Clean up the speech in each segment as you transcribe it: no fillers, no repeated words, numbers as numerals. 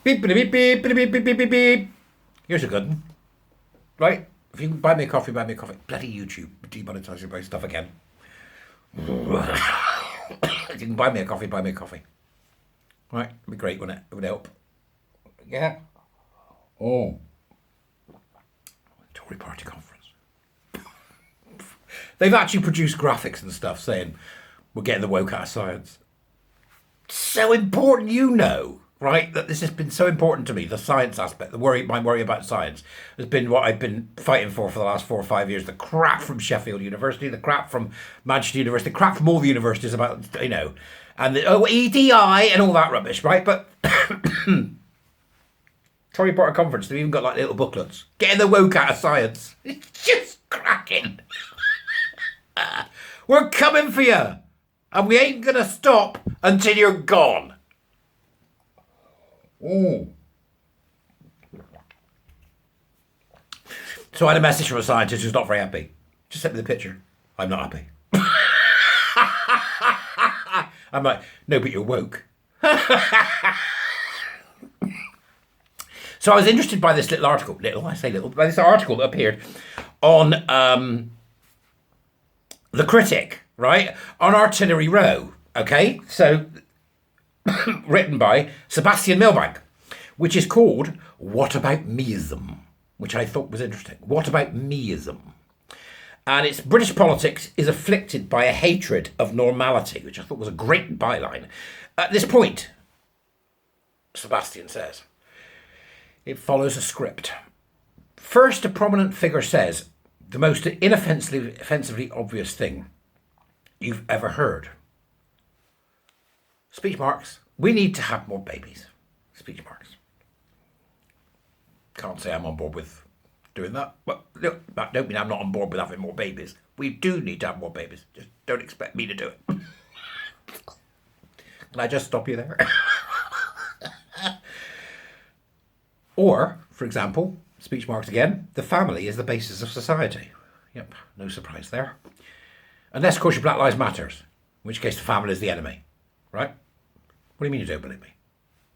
Beep, beep, beep, beep, beep, beep, beep, beep, beep. Here's a good one. Right? If you can buy me a coffee, buy me a coffee. Bloody YouTube demonetizing my stuff again. If you can buy me a coffee, buy me a coffee. Right? It'd be great, wouldn't it? It would help. Yeah. Oh. Tory Party conference. They've actually produced graphics and stuff saying we're getting the woke out of science. So important, you know, right? That this has been so important to me. The science aspect, my worry about science has been what I've been fighting for the last 4 or 5 years. The crap from Sheffield University, the crap from Manchester University, the crap from all the universities about, you know, and the EDI and all that rubbish, right? But Tory Party conference, they've even got like little booklets. Getting the woke out of science. It's just cracking. We're coming for you. And we ain't going to stop until you're gone. Ooh. So I had a message from a scientist who's not very happy. Just sent me the picture. I'm not happy. I'm like, no, but you're woke. So I was interested by this little article. By this article that appeared on The Critic, right? On Artillery Row, okay? So, written by Sebastian Milbank, which is called What About Meism? Which I thought was interesting. What about meism? And it's British politics is afflicted by a hatred of normality, which I thought was a great byline. At this point, Sebastian says, it follows a script. First, a prominent figure says the most offensively obvious thing you've ever heard. Speech marks. We need to have more babies. Speech marks. Can't say I'm on board with doing that. But look, that don't mean I'm not on board with having more babies. We do need to have more babies. Just don't expect me to do it. Can I just stop you there? Or, for example, speech marks again, the family is the basis of society. Yep, no surprise there. Unless, of course, your Black Lives Matters, in which case the family is the enemy, right? What do you mean you don't believe me?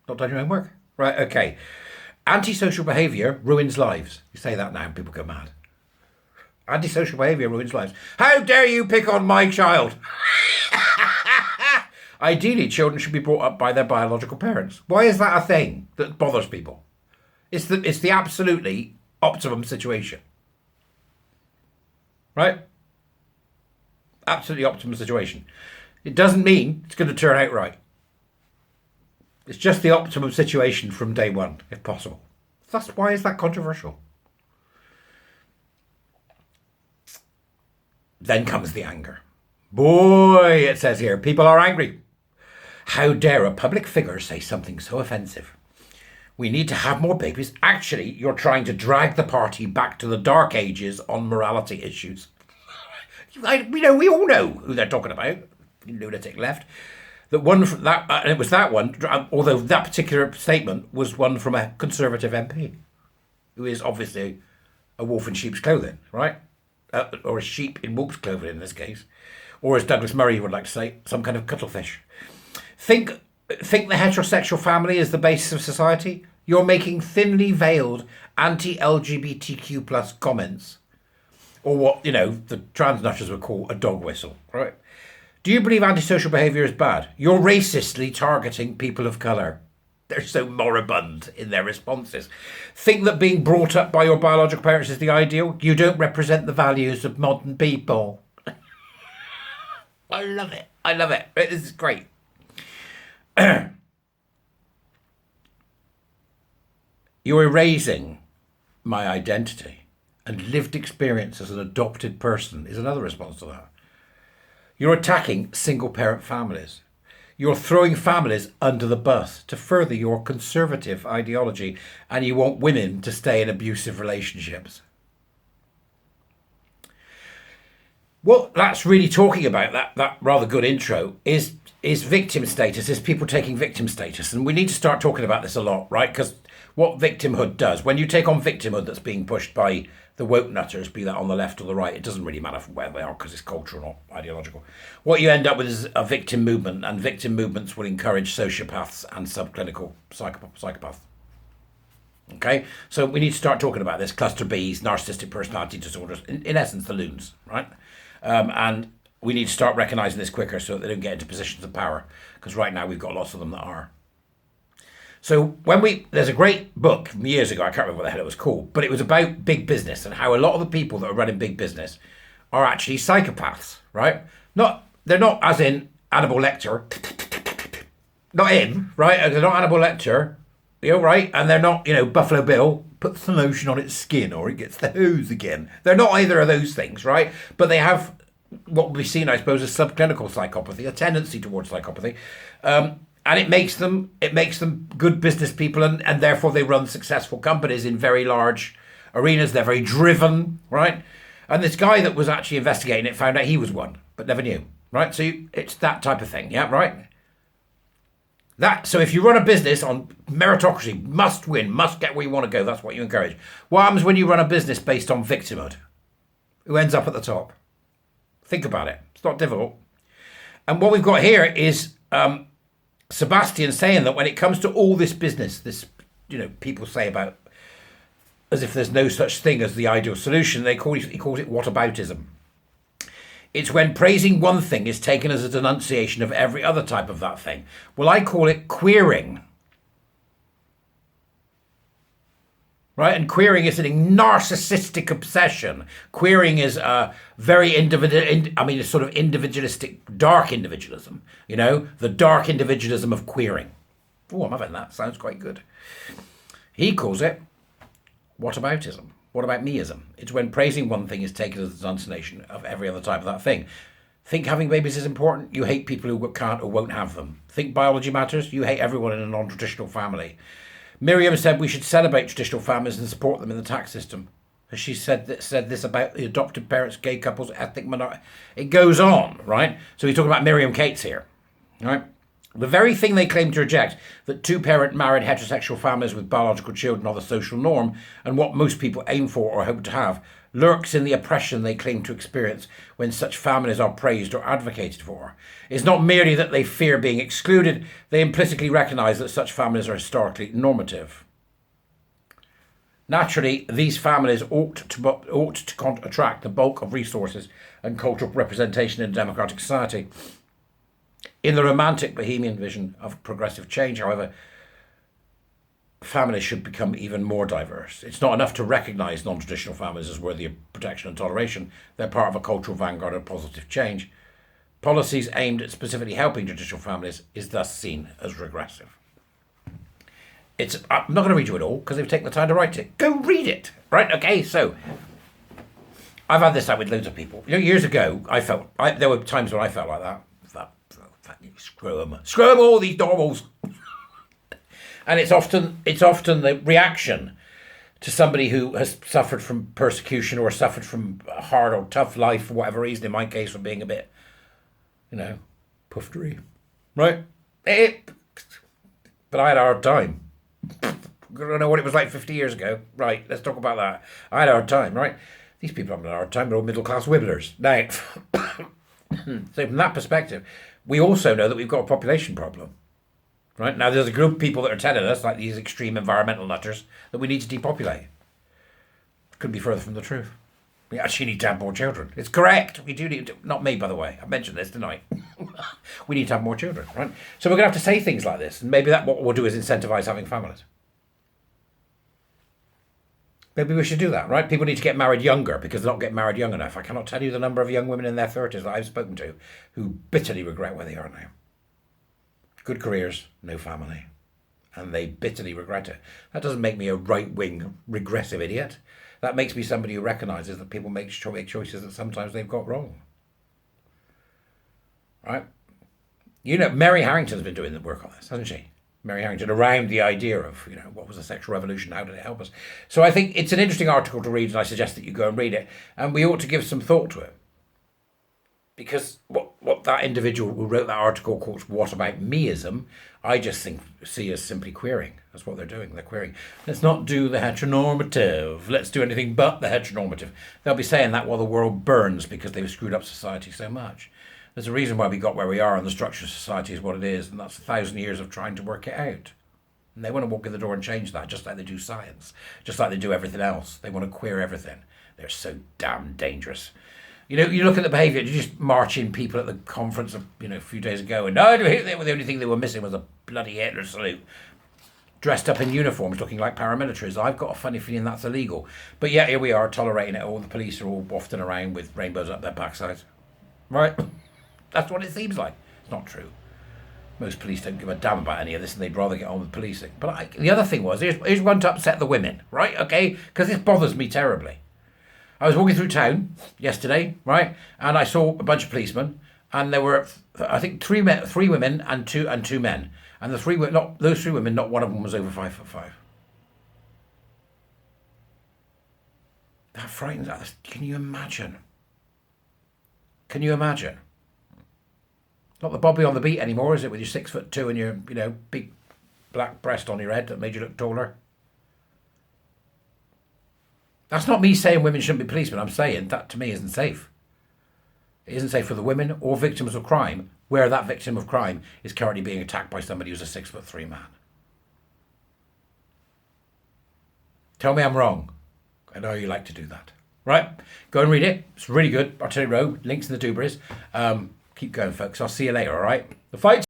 Not done your own work? Right, okay. Antisocial behaviour ruins lives. You say that now and people go mad. Antisocial behaviour ruins lives. How dare you pick on my child? Ideally, children should be brought up by their biological parents. Why is that a thing that bothers people? It's the absolutely optimum situation. Right? Absolutely optimum situation. It doesn't mean it's going to turn out right. It's just the optimum situation from day one, if possible. Why is that controversial? Then comes the anger. Boy, it says here, people are angry. How dare a public figure say something so offensive? We need to have more babies. Actually, you're trying to drag the party back to the dark ages on morality issues. We all know who they're talking about. Lunatic left. That one from that, and it was that one. Although that particular statement was one from a Conservative MP, who is obviously a wolf in sheep's clothing, right? Or a sheep in wolf's clothing in this case, or as Douglas Murray would like to say, some kind of cuttlefish. Think the heterosexual family is the basis of society? You're making thinly veiled anti-LGBTQ plus comments, or what, the trans nutters would call a dog whistle, right? Do you believe antisocial behaviour is bad? You're racistly targeting people of colour. They're so moribund in their responses. Think that being brought up by your biological parents is the ideal? You don't represent the values of modern people. I love it. This is great. You're erasing my identity, and lived experience as an adopted person is another response to that. You're attacking single-parent families. You're throwing families under the bus to further your conservative ideology, and you want women to stay in abusive relationships. What that's really talking about, that rather good intro, is victim status, is people taking victim status. And we need to start talking about this a lot, right? Because what victimhood does, when you take on victimhood that's being pushed by the woke nutters, be that on the left or the right, it doesn't really matter where they are because it's cultural or ideological. What you end up with is a victim movement, and victim movements will encourage sociopaths and subclinical psychopaths. Okay, so we need to start talking about this. Cluster Bs, narcissistic personality disorders, in essence, the loons, right? And we need to start recognizing this quicker so that they don't get into positions of power, because right now we've got lots of them that are. So there's a great book from years ago, I can't remember what the hell it was called, but it was about big business and how a lot of the people that are running big business are actually psychopaths, right? They're not as in Hannibal Lecter, not him, right? They're not Hannibal Lecter, right? And they're not, Buffalo Bill, puts the lotion on its skin or it gets the hose again. They're not either of those things, right? But they have what we've seen, I suppose, as subclinical psychopathy, a tendency towards psychopathy. And it makes them good business people, and therefore they run successful companies in very large arenas. They're very driven, right? And this guy that was actually investigating it found out he was one, but never knew, right? So it's that type of thing, yeah, right? So if you run a business on meritocracy, must win, must get where you want to go, that's what you encourage. What happens when you run a business based on victimhood? Who ends up at the top? Think about it. It's not difficult. And what we've got here is Sebastian saying that when it comes to all this business, people say about as if there's no such thing as the ideal solution, he calls it whataboutism. It's when praising one thing is taken as a denunciation of every other type of that thing. Well, I call it queering. Right? And queering is a narcissistic obsession. Queering is a very a sort of individualistic, dark individualism. The dark individualism of queering. Oh, I'm having that. Sounds quite good. He calls it whataboutism. What about meism? It's when praising one thing is taken as a denunciation of every other type of that thing. Think having babies is important? You hate people who can't or won't have them. Think biology matters? You hate everyone in a non-traditional family. Miriam said we should celebrate traditional families and support them in the tax system. She said this about the adopted parents, gay couples, ethnic minority. It goes on, right? So we're talking about Miriam Cates here, right? The very thing they claim to reject, that two-parent married heterosexual families with biological children are the social norm and what most people aim for or hope to have, lurks in the oppression they claim to experience when such families are praised or advocated for. It's not merely that they fear being excluded, they implicitly recognise that such families are historically normative. Naturally, these families ought to attract the bulk of resources and cultural representation in a democratic society. In the romantic bohemian vision of progressive change, however, families should become even more diverse. It's not enough to recognise non-traditional families as worthy of protection and toleration. They're part of a cultural vanguard of positive change. Policies aimed at specifically helping traditional families is thus seen as regressive. I'm not going to read you it all because they've taken the time to write it. Go read it, right? Okay, so I've had this out with loads of people. Years ago, there were times when I felt like that. Screw them all, these normals. And it's often the reaction to somebody who has suffered from persecution or suffered from a hard or tough life for whatever reason, in my case, for being a bit, puffery, right? But I had a hard time. I don't know what it was like 50 years ago. Right, let's talk about that. I had a hard time, right? These people haven't had a hard time, they're all middle-class wibblers. Now, so from that perspective, we also know that we've got a population problem. Right? Now, there's a group of people that are telling us, like these extreme environmental nutters, that we need to depopulate. Couldn't be further from the truth. We actually need to have more children. It's correct. We do need to, not me, by the way. I mentioned this tonight. We need to have more children, right? So we're going to have to say things like this. And maybe what we'll do is incentivise having families. Maybe we should do that, right? People need to get married younger because they're not getting married young enough. I cannot tell you the number of young women in their 30s that I've spoken to who bitterly regret where they are now. Good careers, no family. And they bitterly regret it. That doesn't make me a right-wing regressive idiot. That makes me somebody who recognises that people make choices that sometimes they've got wrong. Right? Mary Harrington's been doing the work on this, hasn't she? Mary Harrington, around the idea of, what was the sexual revolution, how did it help us? So I think it's an interesting article to read, and I suggest that you go and read it. And we ought to give some thought to it. Because what that individual who wrote that article calls what about meism, I just see as simply queering. That's what they're doing. They're queering. Let's not do the heteronormative. Let's do anything but the heteronormative. They'll be saying that while the world burns because they've screwed up society so much. There's a reason why we got where we are and the structure of society is what it is, and that's 1,000 years of trying to work it out. And they want to walk in the door and change that, just like they do science, just like they do everything else. They want to queer everything. They're so damn dangerous. You know, you look at the behaviour, you just marching people at the conference, a few days ago, and the only thing they were missing was a bloody Hitler salute. Dressed up in uniforms, looking like paramilitaries. I've got a funny feeling that's illegal. But yeah, here we are, tolerating it. All the police are all wafting around with rainbows up their backsides. Right? That's what it seems like. It's not true. Most police don't give a damn about any of this, and they'd rather get on with policing. But the other thing was, here's one to upset the women, right? Okay? Because this bothers me terribly. I was walking through town yesterday, right? And I saw a bunch of policemen, and there were, I think, three women and two men. And those three women, not one of them was over 5'5". That frightens us. Can you imagine? Can you imagine? Not the Bobby on the beat anymore, is it? With your 6'2" and your, big black breast on your head that made you look taller. That's not me saying women shouldn't be policemen. I'm saying that to me isn't safe. It isn't safe for the women or victims of crime, where that victim of crime is currently being attacked by somebody who's a 6'3" man. Tell me I'm wrong. I know you like to do that. Right? Go and read it. It's really good. Artillery Row. Links in the Dubras. Keep going, folks. I'll see you later, all right? The fight's